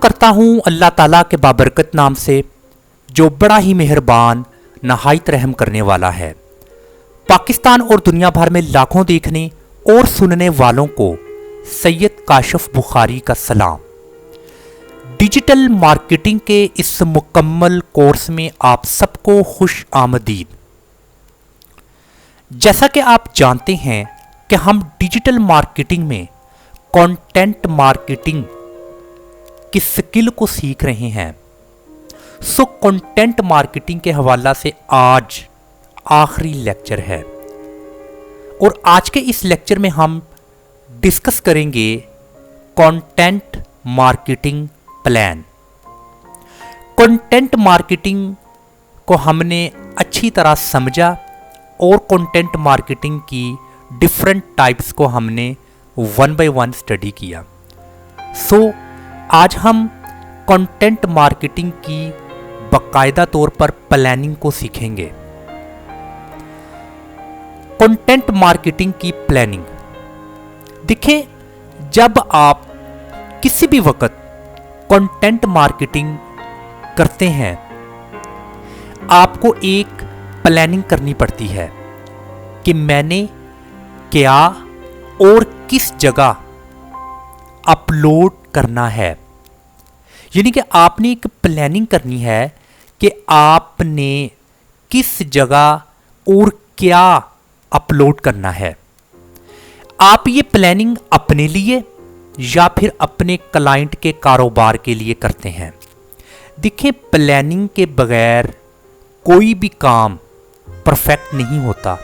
करता हूँ अल्लाह ताला के बाबरकत नाम से, जो बड़ा ही मेहरबान नहायत रहम करने वाला है। पाकिस्तान और दुनिया भर में लाखों देखने और सुनने वालों को सैयद काशिफ बुखारी का सलाम। डिजिटल मार्केटिंग के इस मुकम्मल कोर्स में आप सबको खुश आमदीद। जैसा कि आप जानते हैं कि हम डिजिटल मार्केटिंग में कंटेंट मार्केटिंग की स्किल को सीख रहे हैं। सो कंटेंट मार्केटिंग के हवाला से आज आखिरी लेक्चर है और आज के इस लेक्चर में हम डिस्कस करेंगे content marketing plan. Content marketing को हमने अच्छी तरह समझा और कंटेंट मार्केटिंग की डिफरेंट टाइप्स को हमने वन बाय वन स्टडी किया। सो आज हम कंटेंट मार्केटिंग की बाकायदा तौर पर प्लानिंग को सीखेंगे। कंटेंट मार्केटिंग की प्लानिंग देखिए, जब आप किसी भी वक्त कंटेंट मार्केटिंग करते हैं आपको एक प्लानिंग करनी पड़ती है कि मैंने क्या और किस जगह अपलोड करना है। यानी कि आपने एक प्लानिंग करनी है कि आपने किस जगह और क्या अपलोड करना है। आप ये प्लानिंग अपने लिए या फिर अपने क्लाइंट के कारोबार के लिए करते हैं। देखिए, प्लानिंग के बगैर कोई भी काम परफेक्ट नहीं होता।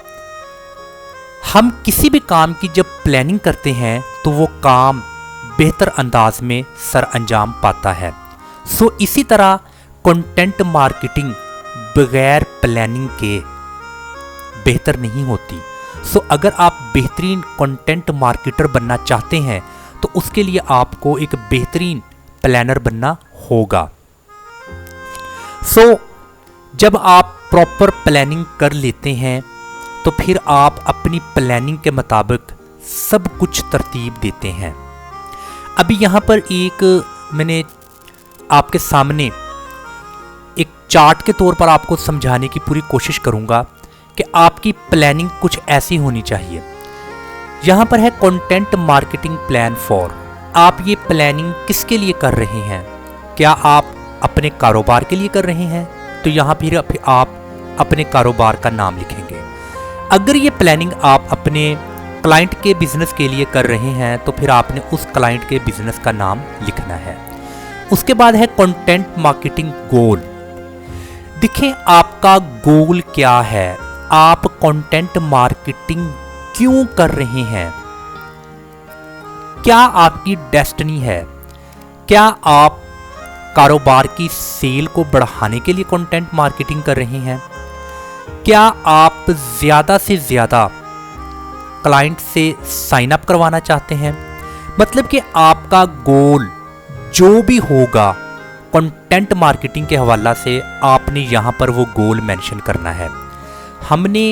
हम किसी भी काम की जब प्लानिंग करते हैं तो वो काम बेहतर अंदाज में सर अंजाम पाता है। सो इसी तरह कंटेंट मार्केटिंग बगैर प्लानिंग के बेहतर नहीं होती। सो अगर आप बेहतरीन कंटेंट मार्केटर बनना चाहते हैं तो उसके लिए आपको एक बेहतरीन प्लानर बनना होगा। सो जब आप प्रॉपर प्लानिंग कर लेते हैं तो फिर आप अपनी प्लानिंग के मुताबिक सब कुछ तरतीब देते हैं। अभी यहाँ पर एक मैंने आपके सामने एक चार्ट के तौर पर आपको समझाने की पूरी कोशिश करूँगा कि आपकी प्लानिंग कुछ ऐसी होनी चाहिए। यहाँ पर है कंटेंट मार्केटिंग प्लान फॉर। आप ये प्लानिंग किसके लिए कर रहे हैं? क्या आप अपने कारोबार के लिए कर रहे हैं? तो यहाँ फिर आप अपने कारोबार का नाम लिखेंगे। अगर ये प्लानिंग आप अपने क्लाइंट के बिजनेस के लिए कर रहे हैं तो फिर आपने उस क्लाइंट के बिजनेस का नाम लिखना है। उसके बाद है कंटेंट मार्केटिंग गोल। देखिए, आपका गोल क्या है? आप कंटेंट मार्केटिंग क्यों कर रहे हैं? क्या आपकी डेस्टिनी है? क्या आप कारोबार की सेल को बढ़ाने के लिए कंटेंट मार्केटिंग कर रहे हैं? क्या आप ज़्यादा से ज़्यादा क्लाइंट से साइन अप करवाना चाहते हैं? मतलब कि आपका गोल जो भी होगा कंटेंट मार्केटिंग के हवाला से आपने यहाँ पर वो गोल मेंशन करना है। हमने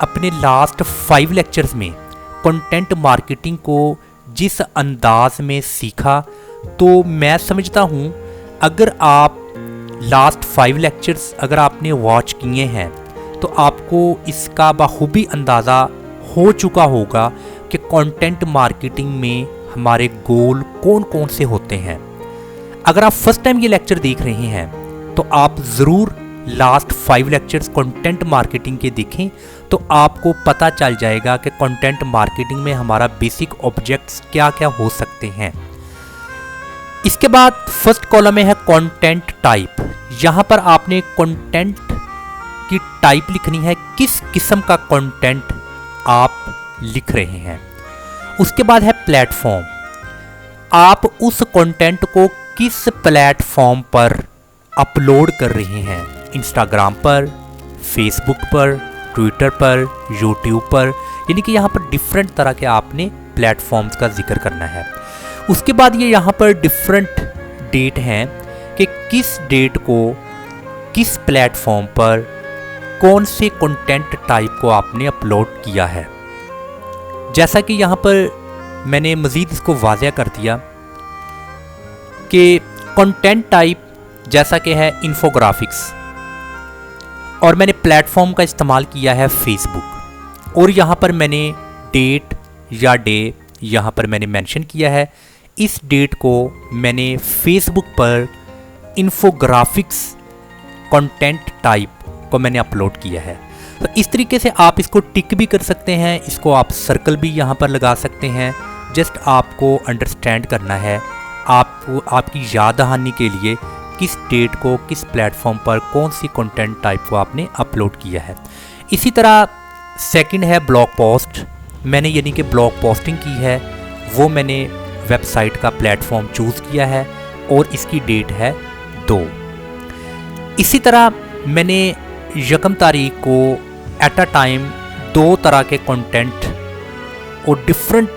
अपने लास्ट 5 लेक्चर्स में कंटेंट मार्केटिंग को जिस अंदाज में सीखा, तो मैं समझता हूँ अगर आप लास्ट 5 लेक्चर्स अगर आपने वॉच किए हैं तो आपको इसका बखूबी अंदाज़ा हो चुका होगा कि कंटेंट मार्केटिंग में हमारे गोल कौन कौन से होते हैं। अगर आप फर्स्ट टाइम ये लेक्चर देख रहे हैं तो आप ज़रूर लास्ट 5 लेक्चर्स कंटेंट मार्केटिंग के देखें, तो आपको पता चल जाएगा कि कंटेंट मार्केटिंग में हमारा बेसिक ऑब्जेक्ट्स क्या क्या हो सकते हैं। इसके बाद फर्स्ट कॉलम में है कंटेंट टाइप। यहाँ पर आपने कंटेंट की टाइप लिखनी है, किस किस्म का कंटेंट आप लिख रहे हैं। उसके बाद है प्लेटफॉर्म। आप उस कंटेंट को किस प्लेटफॉर्म पर अपलोड कर रहे हैं? इंस्टाग्राम पर, फेसबुक पर, ट्विटर पर, यूट्यूब पर, यानी कि यहाँ पर डिफरेंट तरह के आपने प्लेटफॉर्म्स का जिक्र करना है। उसके बाद ये यहाँ पर डिफरेंट डेट हैं कि किस डेट को किस प्लेटफॉर्म पर कौन से कंटेंट टाइप को आपने अपलोड किया है। जैसा कि यहाँ पर मैंने मज़ीद इसको वाज़ह कर दिया कि कंटेंट टाइप जैसा कि है इन्फोग्राफिक्स, और मैंने प्लेटफॉर्म का इस्तेमाल किया है फेसबुक, और यहाँ पर मैंने डेट या डे यहाँ पर मैंने मेंशन किया है। इस डेट को मैंने फेसबुक पर इन्फोग्राफिक्स कंटेंट टाइप को मैंने अपलोड किया है। तो इस तरीके से आप इसको टिक भी कर सकते हैं, इसको आप सर्कल भी यहाँ पर लगा सकते हैं। जस्ट आपको अंडरस्टैंड करना है, आपको आपकी याद दहानी के लिए किस डेट को किस प्लेटफॉर्म पर कौन सी कंटेंट टाइप को आपने अपलोड किया है। इसी तरह सेकंड है ब्लॉग पोस्ट। मैंने यानी कि ब्लॉग पोस्टिंग की है, वो मैंने वेबसाइट का प्लेटफॉर्म चूज़ किया है और इसकी डेट है 2। इसी तरह मैंने 1 तारीख को एट अ टाइम 2 तरह के कंटेंट और डिफरेंट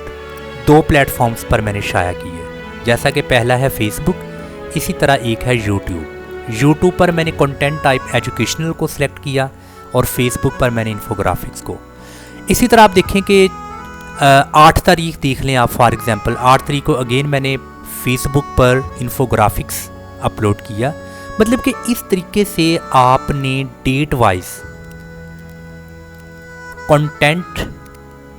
2 प्लेटफॉर्म्स पर मैंने शाया की है। जैसा कि पहला है फेसबुक, इसी तरह एक है यूट्यूब। यूट्यूब पर मैंने कंटेंट टाइप एजुकेशनल को सिलेक्ट किया और फेसबुक पर मैंने इन्फोग्राफिक्स को। इसी तरह आप देखें कि 8 तारीख देख लें आप, फॉर एग्जांपल 8 तारीख को अगेन मैंने फेसबुक पर इन्फोग्राफिक्स अपलोड किया। मतलब कि इस तरीके से आपने डेट वाइज कंटेंट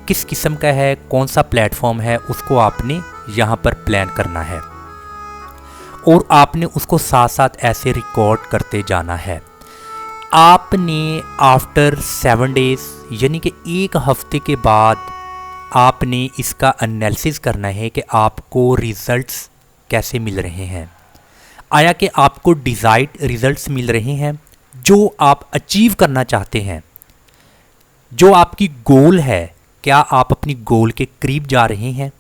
किस किस्म का है, कौन सा प्लेटफॉर्म है, उसको आपने यहाँ पर प्लान करना है और आपने उसको साथ साथ ऐसे रिकॉर्ड करते जाना है। आपने आफ्टर 7 डेज यानी कि 1 हफ्ते के बाद आपने इसका एनालिसिस करना है कि आपको रिजल्ट्स कैसे मिल रहे हैं। आया कि आपको डिज़ायर्ड रिजल्ट्स मिल रहे हैं, जो आप अचीव करना चाहते हैं, जो आपकी गोल है, क्या आप अपनी गोल के करीब जा रहे हैं।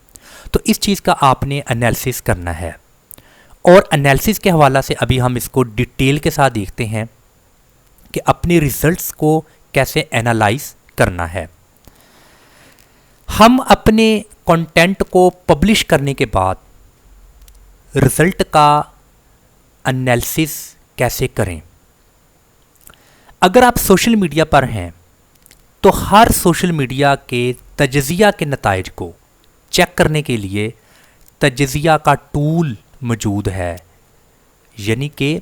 तो इस चीज़ का आपने एनालिसिस करना है। और एनालिसिस के हवाला से अभी हम इसको डिटेल के साथ देखते हैं कि अपने रिजल्ट्स को कैसे एनालाइज करना है। हम अपने कंटेंट को पब्लिश करने के बाद रिजल्ट का एनालिसिस कैसे करें। अगर आप सोशल मीडिया पर हैं तो हर सोशल मीडिया के तजज़िया के नताइज को चेक करने के लिए तजज़िया का टूल मौजूद है, यानी कि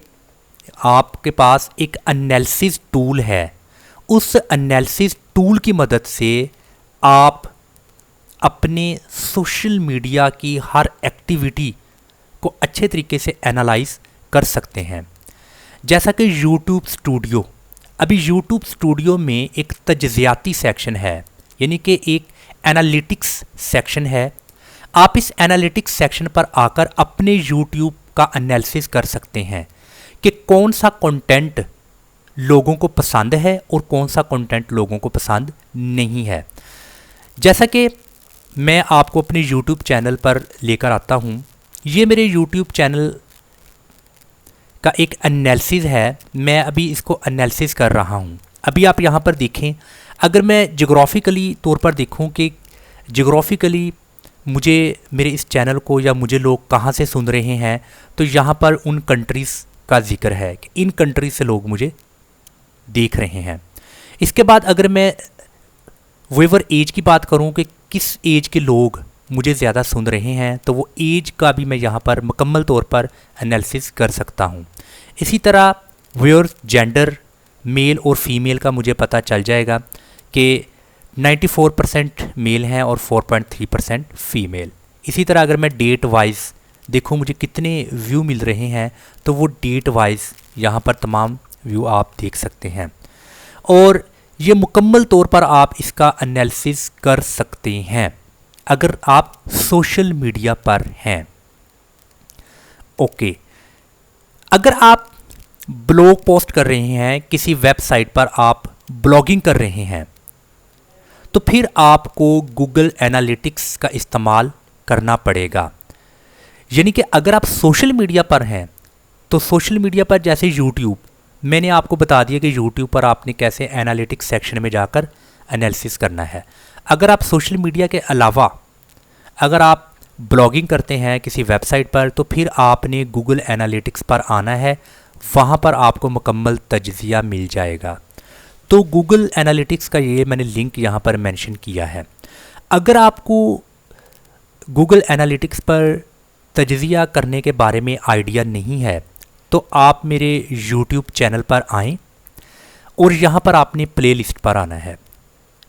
आपके पास एक एनालिसिस टूल है। उस एनालिसिस टूल की मदद से आप अपने सोशल मीडिया की हर एक्टिविटी को अच्छे तरीके से एनालाइज कर सकते हैं। जैसा कि YouTube स्टूडियो, अभी YouTube स्टूडियो में एक तजज़ियाती सेक्शन है, यानी कि एक एनालिटिक्स सेक्शन है। आप इस एनालिटिक्स सेक्शन पर आकर अपने YouTube का एनालिसिस कर सकते हैं कि कौन सा कंटेंट लोगों को पसंद है और कौन सा कंटेंट लोगों को पसंद नहीं है। जैसा कि मैं आपको अपने YouTube चैनल पर लेकर आता हूँ, ये मेरे YouTube चैनल का एक एनालिसिस है। मैं अभी इसको एनालिसिस कर रहा हूँ। अभी आप यहाँ पर देखें, अगर मैं जोग्राफिकली तौर पर देखूँ कि जोग्राफिकली मुझे मेरे इस चैनल को या मुझे लोग कहाँ से सुन रहे हैं, तो यहाँ पर उन कंट्रीज़ का जिक्र है कि इन कंट्रीज से लोग मुझे देख रहे हैं। इसके बाद अगर मैं व्यूअर एज की बात करूँ कि किस एज के लोग मुझे ज़्यादा सुन रहे हैं, तो वो एज का भी मैं यहाँ पर मुकम्मल तौर पर एनालिसिस कर सकता हूँ। इसी तरह व्यूअर जेंडर मेल और फीमेल का मुझे पता चल जाएगा कि 94% मेल हैं और 4.3% फीमेल। इसी तरह अगर मैं डेट वाइज देखूँ मुझे कितने व्यू मिल रहे हैं, तो वो डेट वाइज यहाँ पर तमाम व्यू आप देख सकते हैं और ये मुकम्मल तौर पर आप इसका एनालिसिस कर सकते हैं अगर आप सोशल मीडिया पर हैं। ओके, अगर आप ब्लॉग पोस्ट कर रहे हैं, किसी वेबसाइट पर आप ब्लॉगिंग कर रहे हैं, तो फिर आपको गूगल एनालिटिक्स का इस्तेमाल करना पड़ेगा। यानी कि अगर आप सोशल मीडिया पर हैं तो सोशल मीडिया पर जैसे यूट्यूब, मैंने आपको बता दिया कि यूट्यूब पर आपने कैसे एनालिटिक्स सेक्शन में जाकर एनालिसिस करना है। अगर आप सोशल मीडिया के अलावा अगर आप ब्लॉगिंग करते हैं किसी वेबसाइट पर, तो फिर आपने गूगल एनालिटिक्स पर आना है, वहाँ पर आपको मुकम्मल तजज़िया मिल जाएगा। तो गूगल एनालिटिक्स का ये मैंने लिंक यहाँ पर मेंशन किया है। अगर आपको गूगल एनालिटिक्स पर तज्ज़िया करने के बारे में आइडिया नहीं है तो आप मेरे YouTube चैनल पर आएँ और यहाँ पर आपने प्लेलिस्ट पर आना है।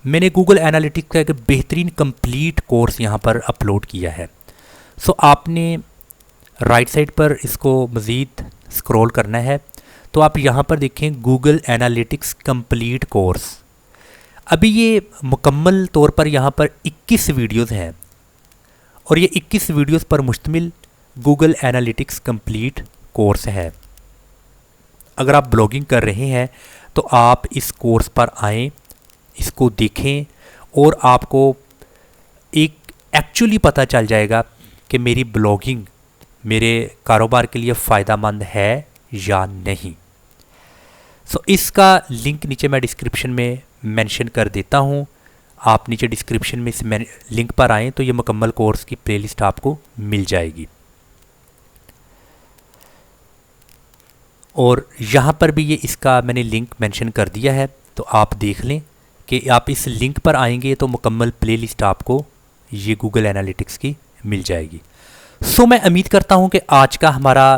मैंने गूगल एनालिटिक्स का एक बेहतरीन कंप्लीट कोर्स यहाँ पर अपलोड किया है। सो आपने राइट साइड पर इसको मज़ीद स्क्रॉल करना है तो आप यहाँ पर देखें गूगल एनालिटिक्स कंप्लीट कोर्स। अभी ये मुकम्मल तौर पर यहाँ पर 21 वीडियोज़ हैं और ये 21 वीडियोज़ पर मुश्तमिल गूगल एनालिटिक्स कंप्लीट कोर्स है। अगर आप ब्लॉगिंग कर रहे हैं तो आप इस कोर्स पर आएँ, इसको देखें और आपको एक एक्चुअली पता चल जाएगा कि मेरी ब्लॉगिंग मेरे कारोबार के लिए फ़ायदेमंद है या नहीं। सो इसका लिंक नीचे मैं डिस्क्रिप्शन में मेंशन कर देता हूँ। आप नीचे डिस्क्रिप्शन में इस लिंक पर आएँ तो ये मुकम्मल कोर्स की प्लेलिस्ट आपको मिल जाएगी। और यहाँ पर भी ये इसका मैंने लिंक मेंशन कर दिया है तो आप देख लें कि आप इस लिंक पर आएंगे तो मुकम्मल प्लेलिस्ट आपको ये गूगल एनालिटिक्स की मिल जाएगी। सो मैं उम्मीद करता हूँ कि आज का हमारा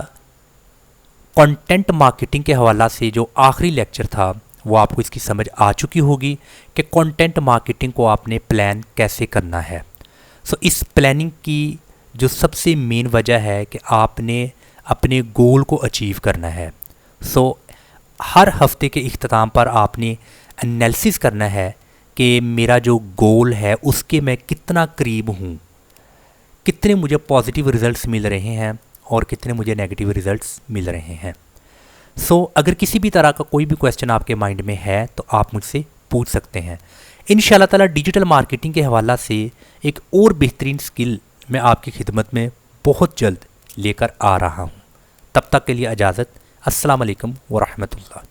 कंटेंट मार्केटिंग के हवाला से जो आखिरी लेक्चर था वो आपको इसकी समझ आ चुकी होगी कि कंटेंट मार्केटिंग को आपने प्लान कैसे करना है। सो इस प्लानिंग की जो सबसे मेन वजह है कि आपने अपने गोल को अचीव करना है। सो हर हफ्ते के इख्तिताम पर आपने एनालिसिस करना है कि मेरा जो गोल है उसके मैं कितना करीब हूँ, कितने मुझे पॉजिटिव रिज़ल्ट्स मिल रहे हैं और कितने मुझे नेगेटिव रिज़ल्ट्स मिल रहे हैं। सो अगर किसी भी तरह का कोई भी क्वेश्चन आपके माइंड में है तो आप मुझसे पूछ सकते हैं। इंशाल्लाह ताला डिजिटल मार्केटिंग के हवाला से एक और बेहतरीन स्किल मैं आपकी खिदमत में बहुत जल्द लेकर आ रहा हूँ। तब तक के लिए इजाज़त। अस्सलाम वालेकुम व रहमतुल्लाह।